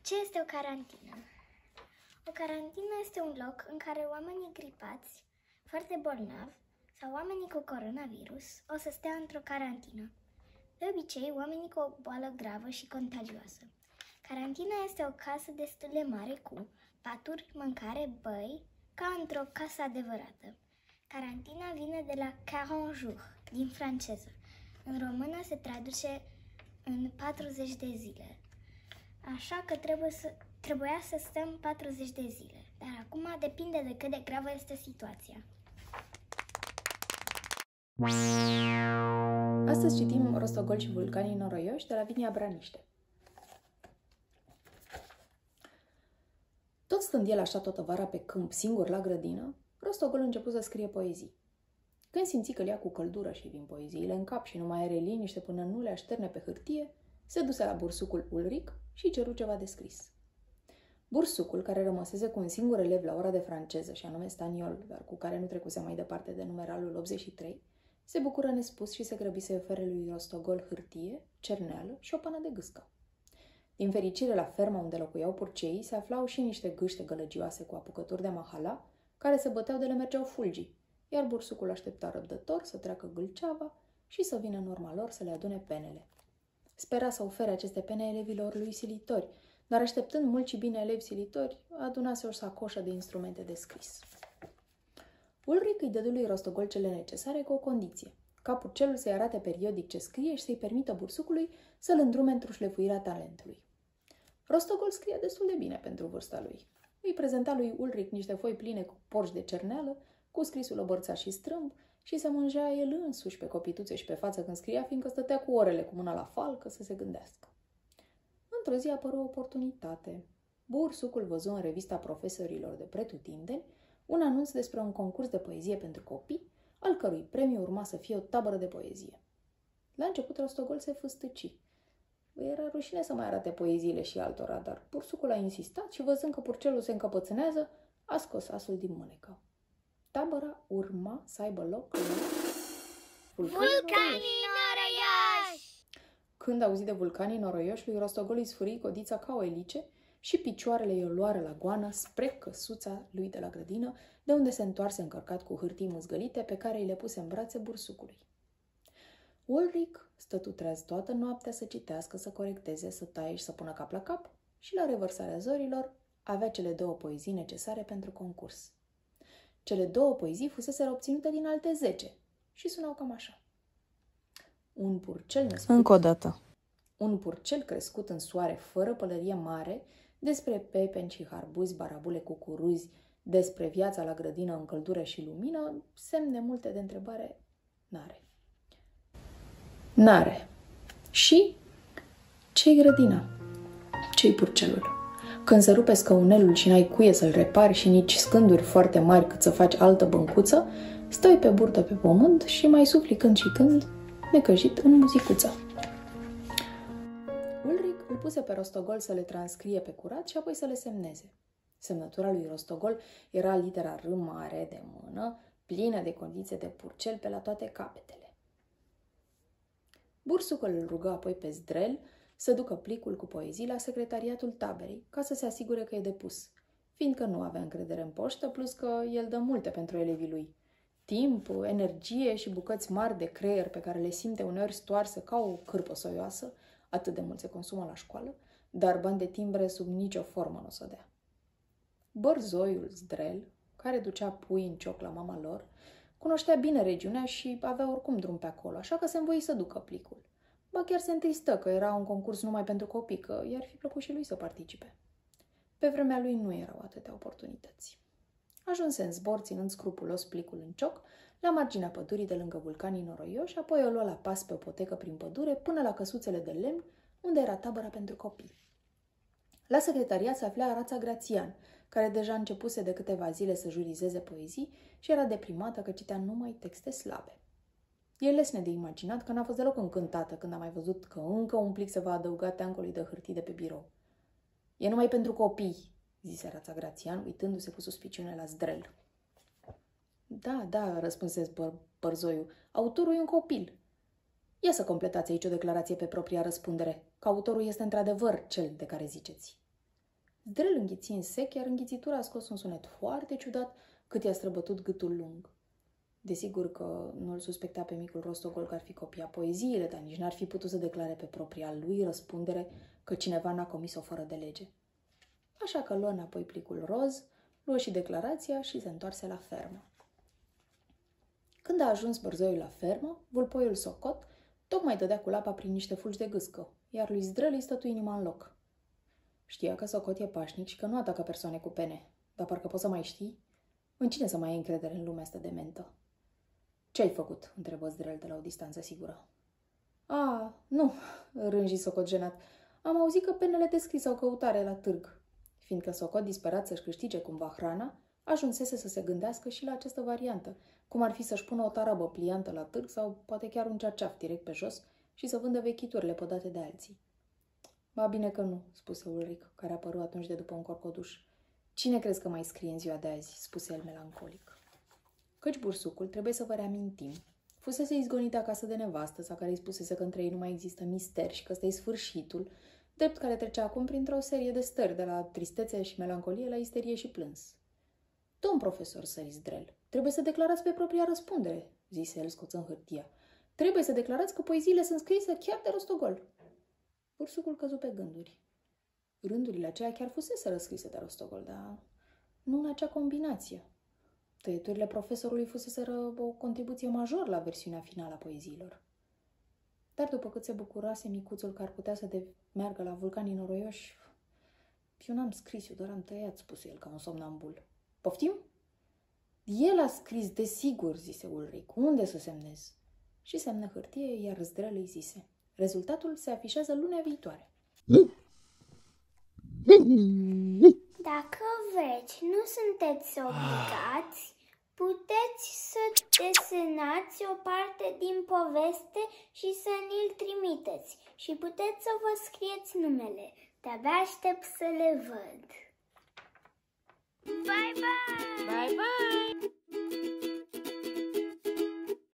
Ce este o carantină? O carantină este un loc în care oamenii gripați, foarte bolnavi sau oamenii cu coronavirus o să stea într-o carantină. De obicei, oamenii cu o boală gravă și contagioasă. Carantina este o casă destul de mare cu paturi, mâncare, băi, ca într-o casă adevărată. Carantina vine de la 40 jours, din franceză. În română se traduce în 40 de zile. Așa că trebuia să stăm 40 de zile. Dar acum depinde de cât de gravă este situația. Astăzi citim Rostogol și vulcanii noroioși de la Vinia Braniște. Tot stând el așa toată vara pe câmp, singur la grădină, Rostogol a început să scrie poezii. Când simți că le ia cu căldură și vin poeziile în cap și nu mai are liniște până nu le așterne pe hârtie, se duse la bursucul Ulric și ceru ceva de scris. Bursucul, care rămăsese cu un singur elev la ora de franceză, și anume Staniol, dar cu care nu trecuse mai departe de numeralul 83, se bucură nespus și se grăbi să-i ofere lui Rostogol hârtie, cerneală și o pană de gâscă. Din fericire, la ferma unde locuiau purceii se aflau și niște gâște gălăgioase cu apucături de mahala, care se băteau de le mergeau fulgii, iar bursucul aștepta răbdător să treacă gâlceava și să vină în urma lor să le adune penele. Spera să ofere aceste pene elevilor lui silitori, dar așteptând mult și bine elevi silitori, adunase o sacoșă de instrumente de scris. Ulric îi dădu lui Rostogol cele necesare cu o condiție, ca purcelul să-i arate periodic ce scrie și să-i permită bursucului să-l îndrume într-o șlefuirea talentului. Rostogol scria destul de bine pentru vârsta lui. Îi prezenta lui Ulric niște foi pline cu porci de cerneală, cu scrisul obărțat și strâmb, și se mângea el însuși pe copituțe și pe față când scria, fiindcă stătea cu orele cu mâna la falcă să se gândească. Într-o zi apăru o oportunitate. Bursucul văzu în revista profesorilor de pretutindeni un anunț despre un concurs de poezie pentru copii, al cărui premiu urma să fie o tabără de poezie. La început Rostogol se fâstăci. Îi era rușine să mai arate poeziile și altora, dar bursucul a insistat și, văzând că purcelul se încăpățânează, a scos asul din mânecă. Tabăra urma să aibă loc la Vulcanii noroioși! Când auzi de vulcanii noroioși, lui Rostogol îi sfârâi codița ca o elice și picioarele i-o luară la goană spre căsuța lui de la grădină, de unde se întoarse încărcat cu hârtii mâzgălite pe care îi le puse în brațe bursucului. Ulric stătu treaz toată noaptea să citească, să corecteze, să taie și să pună cap la cap și la revărsarea zorilor avea cele două poezii necesare pentru concurs. Cele două poezii fuseseră obținute din alte 10 și sunau cam așa. Un purcel născut... Încă o dată. Un purcel crescut în soare, fără pălărie mare, despre pepeni și harbuzi, barabule, cucuruzi, despre viața la grădină în căldură și lumină, semne multe de întrebare n-are. N-are. Și ce-i grădina? Ce-i purcelul? Când se rupe scăunelul și n-ai cuie să-l repari și nici scânduri foarte mari cât să faci altă băncuță, stai pe burtă pe pământ și mai sufli când și când, necăjit în muzicuță. Ulric îl puse pe Rostogol să le transcrie pe curat și apoi să le semneze. Semnătura lui Rostogol era litera R mare de mână, plină de condiție de purcel pe la toate capetele. Bursucul îl rugă apoi pe Zdrel să ducă plicul cu poezii la secretariatul taberei, ca să se asigure că e depus, fiindcă nu avea încredere în poștă, plus că el dă multe pentru elevii lui. Timp, energie și bucăți mari de creier pe care le simte uneori stoarse ca o cârpă soioasă, atât de mult se consumă la școală, dar bani de timbre sub nicio formă nu o să dea. Bărzoiul Zdrel, care ducea pui în cioc la mama lor, cunoștea bine regiunea și avea oricum drum pe acolo, așa că se învoi să ducă plicul. Ba chiar se întristă că era un concurs numai pentru copii, că i-ar fi plăcut și lui să participe. Pe vremea lui nu erau atâtea oportunități. Ajunse în zbor, ținând scrupulos plicul în cioc, la marginea pădurii de lângă vulcanii noroioși, apoi o lua la pas pe o potecă prin pădure până la căsuțele de lemn, unde era tabăra pentru copii. La secretariat se aflea Rața Grațian, care deja începuse de câteva zile să jurizeze poezii și era deprimată că citea numai texte slabe. E lesne de imaginat că n-a fost deloc încântată când a mai văzut că încă un plic se va adăuga teancului de hârtii de pe birou. E numai pentru copii, zise Rața Grațian, uitându-se cu suspiciune la Zdrel. Da, răspunse Bărzoiu, autorul e un copil. Ia să completați aici o declarație pe propria răspundere, că autorul este într-adevăr cel de care ziceți. Zdrel înghiți în sec, iar înghițitura a scos un sunet foarte ciudat cât i-a străbătut gâtul lung. Desigur că nu îl suspecta pe micul Rostogol că ar fi copiat poeziile, dar nici n-ar fi putut să declare pe propria lui răspundere că cineva n-a comis-o fără de lege. Așa că luă înapoi plicul roz, luă și declarația și se întoarse la fermă. Când a ajuns bărzoiul la fermă, vulpoiul Socot tocmai dădea cu lapa prin niște fulgi de gâscă, iar lui Zdrel îi stătu inima în loc. Știa că Socot e pașnic și că nu atacă persoane cu pene, dar parcă poți să mai știi? În cine să mai ai încredere în lumea asta dementă? Ce-ai făcut?" întrebă Zdrel de la o distanță sigură. A, nu," rânji Socot jenat. Am auzit că penele de scris au căutare la târg." Fiindcă Socot, disperat să-și câștige cumva hrana, ajunsese să se gândească și la această variantă, cum ar fi să-și pună o tarabă pliantă la târg sau poate chiar un cearceaf direct pe jos și să vândă vechiturile pădate de alții. Ba bine că nu," spuse Ulric, care apăru atunci de după un corcoduș. Cine crezi că mai scrie în ziua de azi?" spuse el melancolic. Căci bursucul, trebuie să vă reamintim, fusese izgonit acasă de nevastă sa care îi spusese că între ei nu mai există mister și că ăsta e sfârșitul, drept care trecea acum printr-o serie de stări, de la tristețe și melancolie la isterie și plâns. Domn profesor, sări Zdrel, trebuie să declarați pe propria răspundere, zise el scoțând hârtia. Trebuie să declarați că poeziile sunt scrise chiar de Rostogol. Bursucul căzu pe gânduri. Rândurile aceia chiar fusese răscrise de Rostogol, dar nu în acea combinație. Tăieturile profesorului fuseseră o contribuție majoră la versiunea finală a poeziilor. Dar după cât se bucurase micuțul că ar putea să meargă la vulcanii noroioși, eu n-am scris, eu doar am tăiat, spuse el ca un somnambul. Poftim? El a scris, desigur, zise Ulric. Unde să semnez? Și semnă hârtie, iar Zdrel îi zise. Rezultatul se afișează lunea viitoare. Dacă vreți, nu sunteți obligați, puteți să desenați o parte din poveste și să ni-l trimiteți și puteți să vă scrieți numele. De-abia aștept să le văd. Bye, bye! Bye, bye!